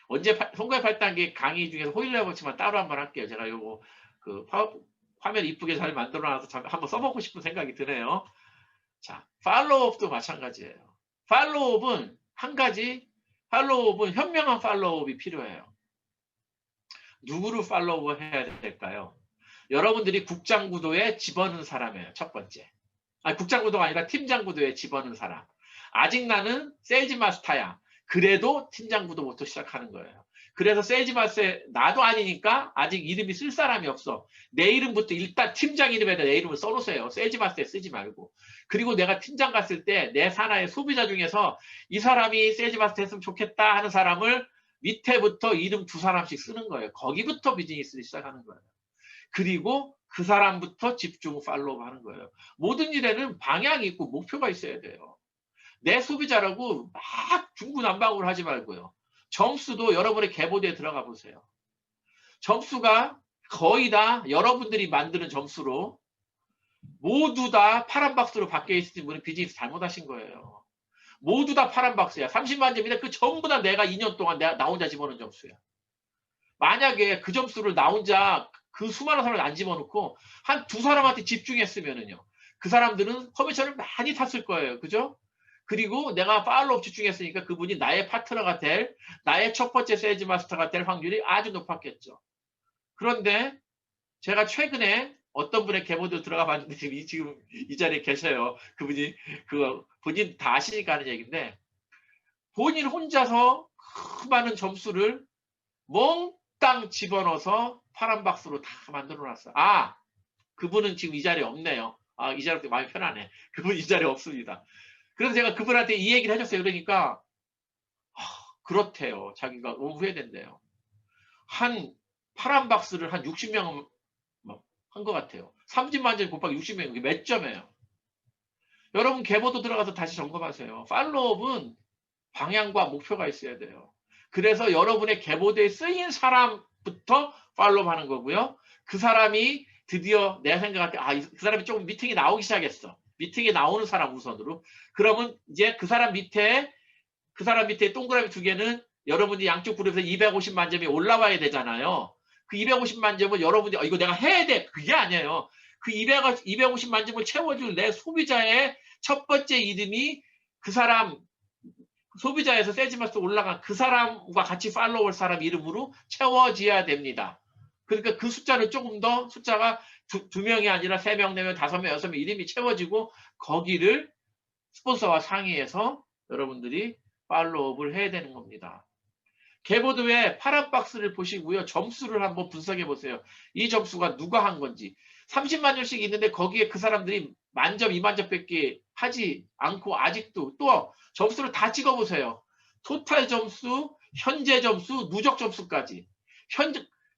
Speaker 2: 언제 성공의 8단계 강의 중에서 호일러의 법칙만 따로 한번 할게요. 제가 요거 화면 이쁘게 잘 만들어놔서 한번 써보고 싶은 생각이 드네요. 자, 팔로우업도 마찬가지예요. 팔로우업은 한 가지, 팔로우업은 현명한 팔로우업이 필요해요. 누구를 팔로우 해야 될까요? 여러분들이 국장 구도에 집어넣은 사람이에요. 첫 번째. 국장 구도가 아니라 팀장 구도에 집어넣은 사람. 아직 나는 세일즈 마스터야. 그래도 팀장 구도부터 시작하는 거예요. 그래서 세일즈 마스터에 나도 아니니까 아직 이름이 쓸 사람이 없어. 내 이름부터 일단 팀장 이름에다 내 이름을 써놓으세요. 세일즈 마스터에 쓰지 말고. 그리고 내가 팀장 갔을 때 내 산하의 소비자 중에서 이 사람이 세일즈 마스터 했으면 좋겠다 하는 사람을 밑에부터 이름 2사람씩 쓰는 거예요. 거기부터 비즈니스를 시작하는 거예요. 그리고 그 사람부터 집중 팔로우 하는 거예요. 모든 일에는 방향이 있고 목표가 있어야 돼요. 내 소비자라고 막 중구난방으로 하지 말고요. 점수도 여러분의 계보대에 들어가 보세요. 점수가 거의 다 여러분들이 만드는 점수로 모두 다 파란 박스로 바뀌어 있으신 분은 비즈니스 잘못하신 거예요. 모두 다 파란 박스야. 30만 점인데 그 전부 다 내가 2년 동안 나 혼자 집어넣은 점수야. 만약에 그 점수를 나 혼자 그 수많은 사람을 안 집어넣고 한 2사람한테 집중했으면은요. 그 사람들은 커미션을 많이 탔을 거예요. 그죠? 그리고 내가 팔로우업 집중했으니까 그분이 나의 파트너가 될, 나의 첫 번째 세일즈 마스터가 될 확률이 아주 높았겠죠. 그런데 제가 최근에 어떤 분의 계보도 들어가 봤는데 지금 이 자리에 계셔요. 그분이 본인 다 아시니까 하는 얘기인데 본인 혼자서 그 많은 점수를 몽땅 집어넣어서 파란 박스로 다 만들어 놨어요. 그분은 지금 이 자리에 없네요. 이 자리에 마음이 편하네. 그분 이 자리에 없습니다. 그래서 제가 그분한테 이 얘기를 해줬어요. 그러니까 그렇대요. 자기가 너무 후회된대요. 한 파란 박스를 한 60명 한 것 같아요. 30만 점 곱하기 60명, 몇 점이에요? 여러분 계보도 들어가서 다시 점검하세요. 팔로우업은 방향과 목표가 있어야 돼요. 그래서 여러분의 계보대에 쓰인 사람부터 팔로우하는 거고요. 그 사람이 드디어 내가 생각할 때 그 사람이 조금 미팅에 나오기 시작했어. 미팅에 나오는 사람 우선으로. 그러면 이제 그 사람 밑에 동그라미 2개는 여러분이 양쪽 그룹에서 250만 점이 올라와야 되잖아요. 그 250만 점을 여러분이 이거 내가 해야 돼. 그게 아니에요. 그 250만 점을 채워줄 내 소비자의 첫 번째 이름이 그 사람 소비자에서 세일즈마스터 올라간 그 사람과 같이 팔로우할 사람 이름으로 채워져야 됩니다. 그러니까 그 숫자는 조금 더 숫자가 2명이 아니라 3명, 4명, 5명, 6명 이름이 채워지고 거기를 스폰서와 상의해서 여러분들이 팔로우업을 해야 되는 겁니다. 개보드의 파란 박스를 보시고요. 점수를 한번 분석해 보세요. 이 점수가 누가 한 건지. 30만 점씩 있는데 거기에 그 사람들이 만점, 2만 점밖에 하지 않고 아직도 또 점수를 다 찍어 보세요. 토탈 점수, 현재 점수, 누적 점수까지.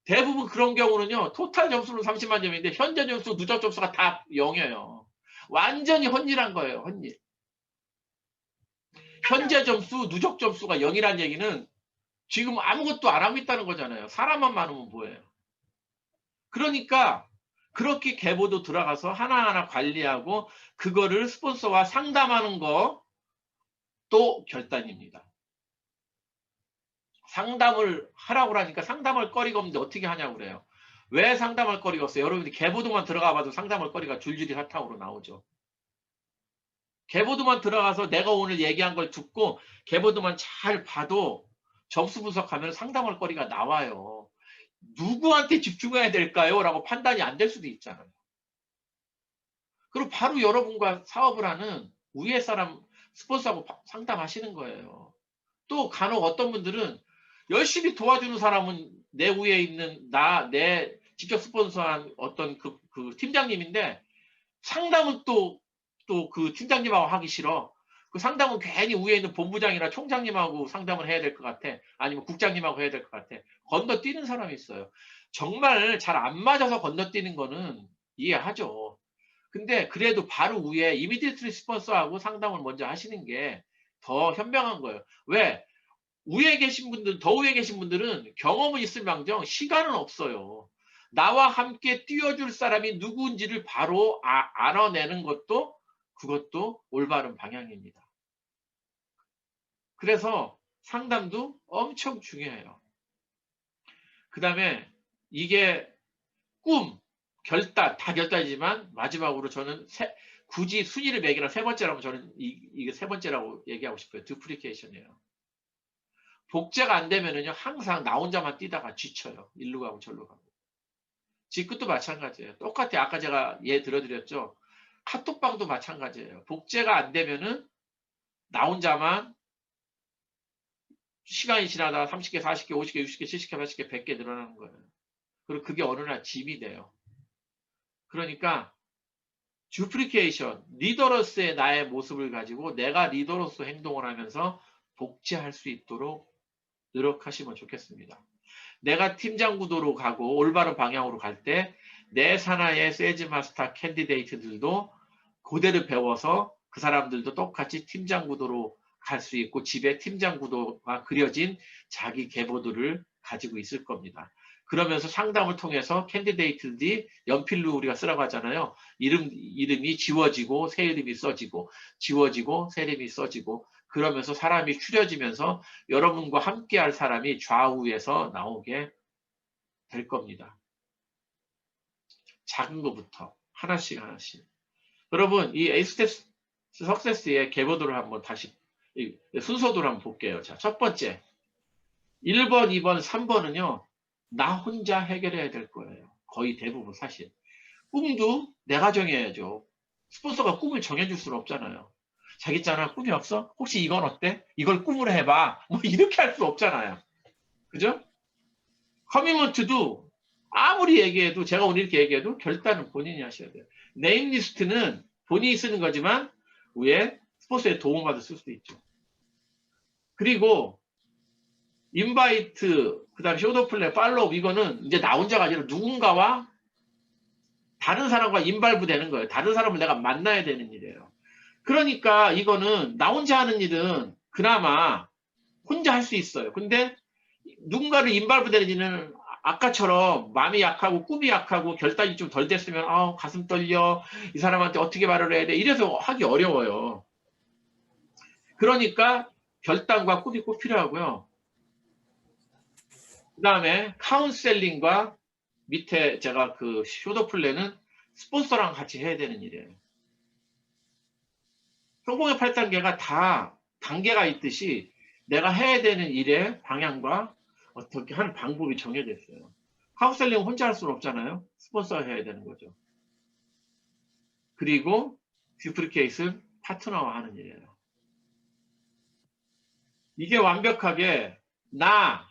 Speaker 2: 대부분 그런 경우는요. 토탈 점수는 30만 점인데 현재 점수, 누적 점수가 다 0이에요. 완전히 헛일한 거예요. 헛일. 현재 점수, 누적 점수가 0이란 얘기는 지금 아무것도 안 하고 있다는 거잖아요. 사람만 많으면 뭐예요. 그러니까 그렇게 개보도 들어가서 하나하나 관리하고 그거를 스폰서와 상담하는 것도 결단입니다. 상담을 하라고 하니까 상담할 거리가 없는데 어떻게 하냐고 그래요. 왜 상담할 거리가 없어요? 여러분들이 개보도만 들어가 봐도 상담할 거리가 줄줄이 사탕으로 나오죠. 개보도만 들어가서 내가 오늘 얘기한 걸 듣고 개보도만 잘 봐도 점수 분석하면 상담할 거리가 나와요. 누구한테 집중해야 될까요? 라고 판단이 안 될 수도 있잖아요. 그리고 바로 여러분과 사업을 하는 위에 사람 스폰서하고 상담하시는 거예요. 또 간혹 어떤 분들은 열심히 도와주는 사람은 내 위에 있는 내 직접 스폰서한 어떤 그 팀장님인데 상담은 또 그 팀장님하고 하기 싫어. 그 상담은 괜히 위에 있는 본부장이나 총장님하고 상담을 해야 될 것 같아. 아니면 국장님하고 해야 될 것 같아. 건너뛰는 사람이 있어요. 정말 잘 안 맞아서 건너뛰는 거는 이해하죠. 근데 그래도 바로 위에 이미디어트 스폰서하고 상담을 먼저 하시는 게 더 현명한 거예요. 왜? 위에 계신 분들, 더 위에 계신 분들은 경험은 있을망정 시간은 없어요. 나와 함께 뛰어줄 사람이 누구인지를 바로 알아내는 것도 그것도 올바른 방향입니다. 그래서 상담도 엄청 중요해요. 그 다음에 이게 꿈, 결단, 다 결단이지만 마지막으로 저는 굳이 순위를 매기나 세 번째라면 저는 이게 세 번째라고 얘기하고 싶어요. 두플리케이션이에요. 복제가 안 되면은요, 항상 나 혼자만 뛰다가 지쳐요. 일로 가고 절로 가고. 직구도 마찬가지예요. 똑같아요. 아까 제가 들어드렸죠. 카톡방도 마찬가지예요. 복제가 안 되면은 나 혼자만 시간이 지나다가 30개, 40개, 50개, 60개, 70개, 80개, 100개 늘어나는 거예요. 그리고 그게 어느 날 짐이 돼요. 그러니까 듀플리케이션, 리더로서의 나의 모습을 가지고 내가 리더로서 행동을 하면서 복제할 수 있도록 노력하시면 좋겠습니다. 내가 팀장 구도로 가고 올바른 방향으로 갈 때 내 산하의 세일즈 마스터 캔디데이트들도 그대로 배워서 그 사람들도 똑같이 팀장 구도로 갈 수 있고 집에 팀장 구도가 그려진 자기 개보도를 가지고 있을 겁니다. 그러면서 상담을 통해서 캔디데이트들이 연필로 우리가 쓰라고 하잖아요. 이름이 지워지고 새 이름이 써지고 지워지고 새 이름이 써지고 그러면서 사람이 추려지면서 여러분과 함께 할 사람이 좌우에서 나오게 될 겁니다. 작은 것부터 하나씩 하나씩. 여러분 이 에이스텝스 석세스의 개보도를 한번 다시 순서도를 한번 볼게요. 자, 첫 번째 1번, 2번, 3번은요. 나 혼자 해결해야 될 거예요. 거의 대부분 사실. 꿈도 내가 정해야죠. 스폰서가 꿈을 정해줄 수는 없잖아요. 자기 있잖아 꿈이 없어? 혹시 이건 어때? 이걸 꿈으로 해봐. 뭐 이렇게 할 수 없잖아요. 그죠? 커미먼트도 아무리 얘기해도 제가 오늘 이렇게 얘기해도 결단은 본인이 하셔야 돼요. 네임 리스트는 본인이 쓰는 거지만 위에 스폰서의 도움받을 쓸 수도 있죠. 그리고 인바이트, 그 다음에 쇼도플레이, 팔로우 이거는 이제 나 혼자가 아니라 누군가와 다른 사람과 인발부 되는 거예요. 다른 사람을 내가 만나야 되는 일이에요. 그러니까 이거는 나 혼자 하는 일은 그나마 혼자 할 수 있어요. 근데 누군가를 인발부 되는 일은 아까처럼 마음이 약하고 꿈이 약하고 결단이 좀 덜 됐으면 가슴 떨려. 이 사람한테 어떻게 말을 해야 돼. 이래서 하기 어려워요. 그러니까 결단과 꿈이 꼭 필요하고요. 그 다음에 카운셀링과 밑에 제가 그 쇼더플랜은 스폰서랑 같이 해야 되는 일이에요. 성공의 8단계가 다 단계가 있듯이 내가 해야 되는 일의 방향과 어떻게 하는 방법이 정해져 있어요. 카운셀링은 혼자 할 수는 없잖아요. 스폰서가 해야 되는 거죠. 그리고 듀플리케이트는 파트너와 하는 일이에요. 이게 완벽하게 나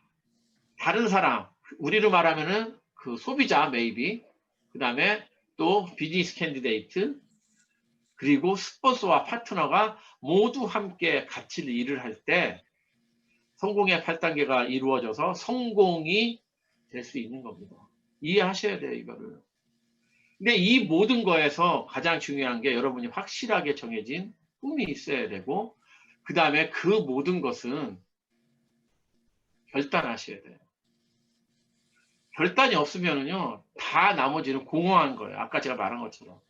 Speaker 2: 다른 사람, 우리로 말하면은 그 소비자 메이비, 그 다음에 또 비즈니스 캔디데이트, 그리고 스폰서와 파트너가 모두 함께 같이 일을 할 때 성공의 8단계가 이루어져서 성공이 될 수 있는 겁니다. 이해하셔야 돼요, 이거를. 근데 이 모든 거에서 가장 중요한 게 여러분이 확실하게 정해진 꿈이 있어야 되고, 그 다음에 그 모든 것은 결단하셔야 돼요. 결단이 없으면은요, 다 나머지는 공허한 거예요. 아까 제가 말한 것처럼.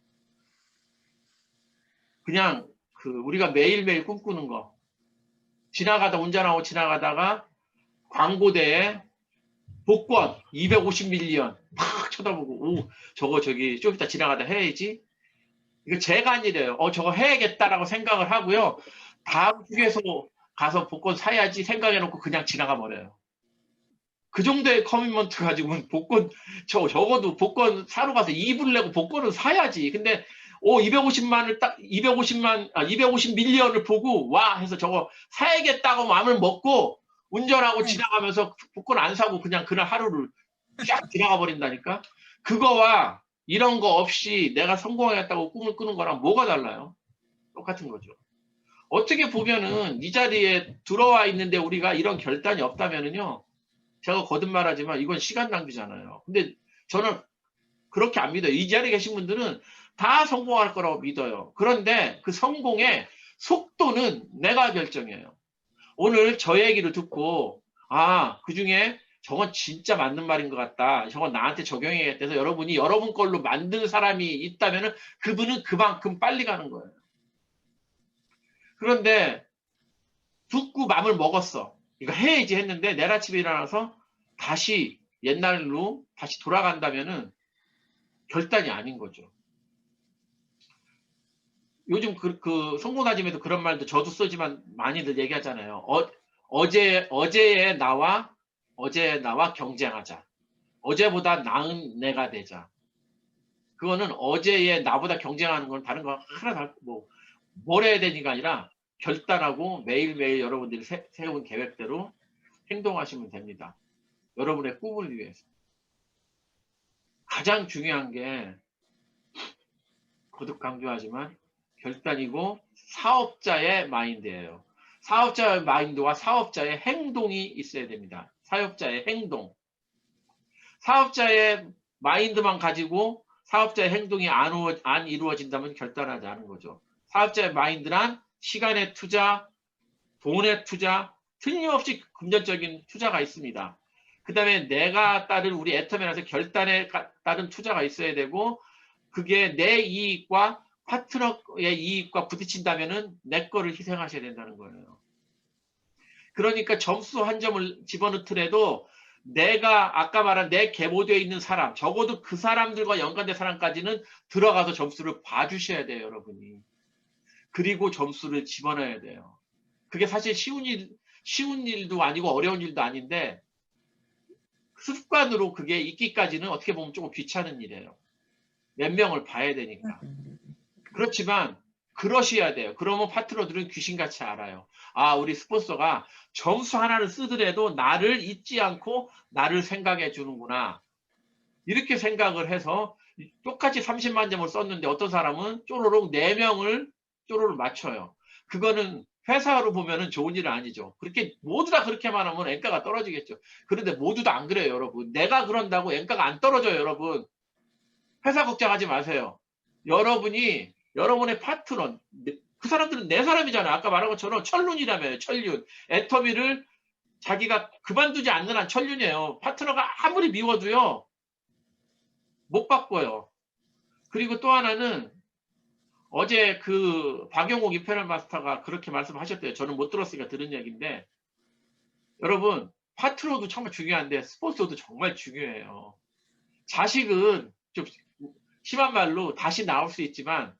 Speaker 2: 그냥 우리가 매일매일 꿈꾸는 거. 운전하고 지나가다가 광고대에 복권 250밀리언 막 쳐다보고, 오, 저거 저기 좀 이따 지나가다 해야지. 이거 제가 아니래요. 저거 해야겠다라고 생각을 하고요. 다음 휴게소 가서 복권 사야지 생각해놓고 그냥 지나가 버려요. 그 정도의 커미먼트 가지고는 복권, 적어도 복권 사러 가서 2불 내고 복권을 사야지. 근데 250밀리언을 보고 와 해서 저거 사야겠다고 마음을 먹고 운전하고 지나가면서 복권 안 사고 그냥 그날 하루를 쫙 지나가 버린다니까. 그거와 이런 거 없이 내가 성공하겠다고 꿈을 꾸는 거랑 뭐가 달라요? 똑같은 거죠. 어떻게 보면은 이 자리에 들어와 있는데 우리가 이런 결단이 없다면은요, 제가 거듭말하지만 이건 시간 낭비잖아요. 근데 저는 그렇게 안 믿어요. 이 자리에 계신 분들은 다 성공할 거라고 믿어요. 그런데 그 성공의 속도는 내가 결정해요. 오늘 저 얘기를 듣고 그중에 저건 진짜 맞는 말인 것 같다. 저건 나한테 적용해야겠다 해서 여러분이 여러분 걸로 만든 사람이 있다면 그분은 그만큼 빨리 가는 거예요. 그런데 듣고 마음을 먹었어. 이거 해야지 했는데 내일 아침에 일어나서 다시 옛날로 다시 돌아간다면은 결단이 아닌 거죠. 요즘 그 성공다짐에도 그런 말도 저도 쓰지만 많이들 얘기하잖아요. 어제의 나와 경쟁하자. 어제보다 나은 내가 되자. 그거는 어제의 나보다 경쟁하는 건 다른 거 하나 뭘 해야 되니까 아니라 결단하고 매일매일 여러분들이 세운 계획대로 행동하시면 됩니다. 여러분의 꿈을 위해서. 가장 중요한 게 거듭 강조하지만 결단이고 사업자의 마인드예요. 사업자의 마인드와 사업자의 행동이 있어야 됩니다. 사업자의 행동. 사업자의 마인드만 가지고 사업자의 행동이 안 이루어진다면 결단하지 않은 거죠. 사업자의 마인드란 시간의 투자, 돈의 투자, 틀림없이 금전적인 투자가 있습니다. 그 다음에 내가 따른 우리 애터맨에서 결단에 따른 투자가 있어야 되고, 그게 내 이익과 파트너의 이익과 부딪힌다면은 내 거를 희생하셔야 된다는 거예요. 그러니까 점수 한 점을 집어넣더라도 내가 아까 말한 내 계보되어 있는 사람, 적어도 그 사람들과 연관된 사람까지는 들어가서 점수를 봐주셔야 돼요, 여러분이. 그리고 점수를 집어넣어야 돼요. 그게 사실 쉬운 일도 아니고 어려운 일도 아닌데 습관으로 그게 있기까지는 어떻게 보면 조금 귀찮은 일이에요. 몇 명을 봐야 되니까. 그렇지만 그러셔야 돼요. 그러면 파트너들은 귀신같이 알아요. 우리 스폰서가 점수 하나를 쓰더라도 나를 잊지 않고 나를 생각해 주는구나. 이렇게 생각을 해서 똑같이 30만 점을 썼는데 어떤 사람은 쪼로록 4명을 쪼로록 맞춰요. 그거는 회사로 보면은 좋은 일은 아니죠. 그렇게 모두 다 그렇게만 하면 엔가가 떨어지겠죠. 그런데 모두 다 안 그래요, 여러분. 내가 그런다고 엔가가 안 떨어져요, 여러분. 회사 걱정하지 마세요. 여러분이 여러분의 파트너, 그 사람들은 내 사람이잖아요. 아까 말한 것처럼 천륜이라며요. 천륜. 애터미를 자기가 그만두지 않는 한 천륜이에요. 파트너가 아무리 미워도요, 못 바꿔요. 그리고 또 하나는 어제 그 박영옥 임페럴 마스터가 그렇게 말씀하셨대요. 저는 못 들었으니까 들은 얘기인데, 여러분 파트너도 정말 중요한데 스폰서도 정말 중요해요. 자식은 좀 심한 말로 다시 나올 수 있지만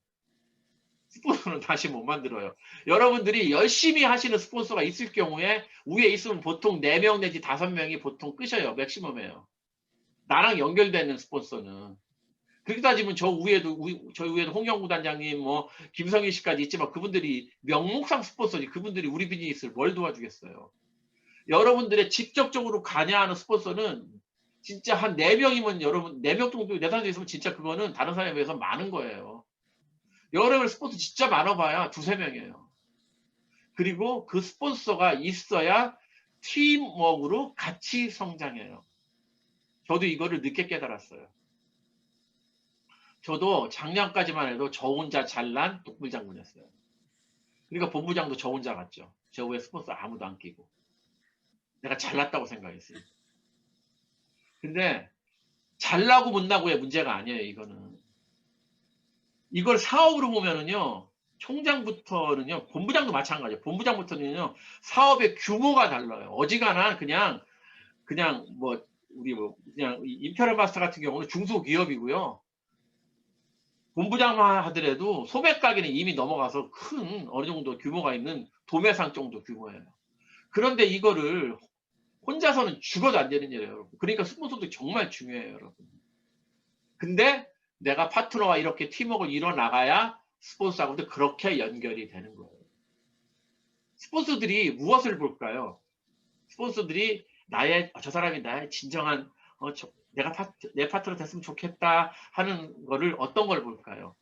Speaker 2: 스폰서는 다시 못 만들어요. 여러분들이 열심히 하시는 스폰서가 있을 경우에 위에 있으면 보통 4명 내지 5명이 보통 끄셔요. 맥시멈이에요. 나랑 연결되는 스폰서는. 그렇게 따지면 저희 위에도 홍영구 단장님, 김성희 씨까지 있지만 그분들이 명목상 스폰서지, 그분들이 우리 비즈니스를 뭘 도와주겠어요. 여러분들의 직접적으로 관여하는 스폰서는 진짜 한 4명이면 여러분 4명 정도 내단에 있으면 진짜 그거는 다른 사람에 비해서 많은 거예요. 여러분 스폰서 진짜 많아봐야 2-3명이에요. 그리고 그 스폰서가 있어야 팀워크로 같이 성장해요. 저도 이거를 늦게 깨달았어요. 저도 작년까지만 해도 저 혼자 잘난 독불장군이었어요. 그러니까 본부장도 저 혼자 갔죠. 저 위에 스폰서 아무도 안 끼고. 내가 잘났다고 생각했어요. 근데 잘나고 못나고의 문제가 아니에요. 이거는. 이걸 사업으로 보면은요. 총장부터는요. 본부장도 마찬가지예요. 본부장부터는요. 사업의 규모가 달라요. 어지간한 그냥 뭐 우리 뭐 그냥 임페럴 마스터 같은 경우는 중소기업이고요. 본부장만 하더라도 소매 가게는 이미 넘어가서 큰 어느 정도 규모가 있는 도매상 정도 규모예요. 그런데 이거를 혼자서는 죽어도 안 되는 일이에요, 여러분. 그러니까 스폰서도 정말 중요해요, 여러분. 근데 내가 파트너와 이렇게 팀워크를 이뤄나가야 스폰서하고도 그렇게 연결이 되는 거예요. 스폰서들이 무엇을 볼까요? 스폰서들이 저 사람이 나의 진정한 내 파트너 됐으면 좋겠다 하는 거를 어떤 걸 볼까요?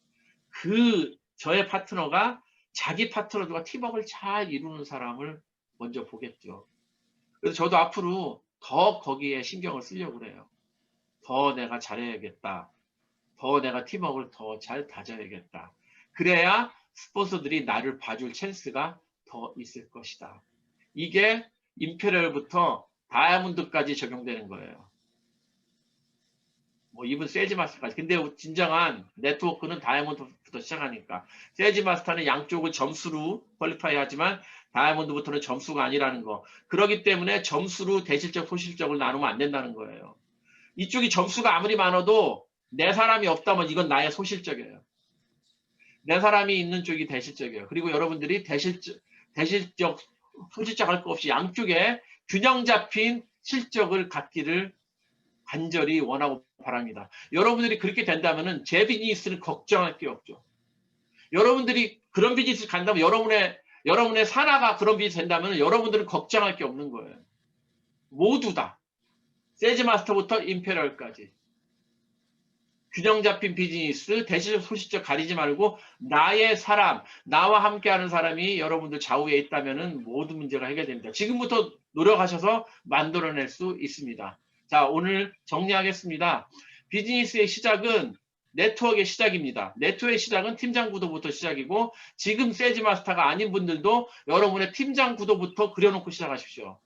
Speaker 2: 저의 파트너가 자기 파트너들과 팀워크를 잘 이루는 사람을 먼저 보겠죠. 그래서 저도 앞으로 더 거기에 신경을 쓰려고 그래요. 더 내가 잘해야겠다. 더 내가 팀워크를 더 잘 다져야겠다. 그래야 스폰서들이 나를 봐줄 찬스가 더 있을 것이다. 이게 임페리얼부터 다이아몬드까지 적용되는 거예요. 뭐 이분 세일즈 마스터까지. 근데 진정한 네트워크는 다이아몬드부터 시작하니까. 세일즈 마스터는 양쪽을 점수로 퀄리파이 하지만 다이아몬드부터는 점수가 아니라는 거. 그렇기 때문에 점수로 대실적, 소실적을 나누면 안 된다는 거예요. 이쪽이 점수가 아무리 많아도 내 사람이 없다면 이건 나의 소실적이에요. 내 사람이 있는 쪽이 대실적이에요. 그리고 여러분들이 대실적, 소실적 할 거 없이 양쪽에 균형 잡힌 실적을 갖기를 간절히 원하고 바랍니다. 여러분들이 그렇게 된다면 제 비즈니스는 걱정할 게 없죠. 여러분들이 그런 비즈니스 간다면 여러분의 산하가 그런 비즈니스 된다면 여러분들은 걱정할 게 없는 거예요. 모두 다. 세일즈 마스터부터 임페리얼까지. 균형 잡힌 비즈니스, 대실적, 소실적 가리지 말고 나의 사람, 나와 함께하는 사람이 여러분들 좌우에 있다면 모든 문제가 해결됩니다. 지금부터 노력하셔서 만들어낼 수 있습니다. 자, 오늘 정리하겠습니다. 비즈니스의 시작은 네트워크의 시작입니다. 네트워크의 시작은 팀장 구도부터 시작이고 지금 세일즈 마스터가 아닌 분들도 여러분의 팀장 구도부터 그려놓고 시작하십시오.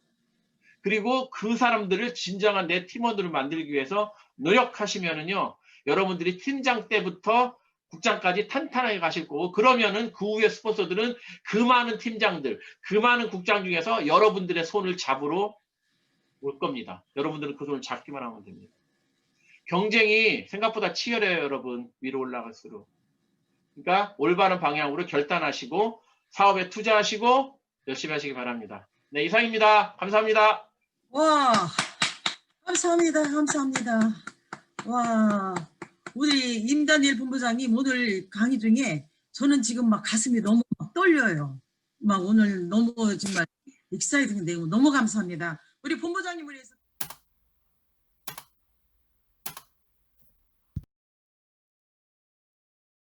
Speaker 2: 그리고 그 사람들을 진정한 내 팀원들을 만들기 위해서 노력하시면은요. 여러분들이 팀장 때부터 국장까지 탄탄하게 가실 거고 그러면은 그 후에 스폰서들은 그 많은 팀장들, 그 많은 국장 중에서 여러분들의 손을 잡으러 올 겁니다. 여러분들은 그 손을 잡기만 하면 됩니다. 경쟁이 생각보다 치열해요, 여러분. 위로 올라갈수록. 그러니까 올바른 방향으로 결단하시고 사업에 투자하시고 열심히 하시기 바랍니다. 네, 이상입니다. 감사합니다.
Speaker 1: 와, 감사합니다. 감사합니다. 와, 우리 임다니엘 본부장님 오늘 강의 중에 저는 지금 막 가슴이 너무 막 떨려요. 막 오늘 너무 정말 익사이팅인데 너무 감사합니다. 우리 본부장님을 위해서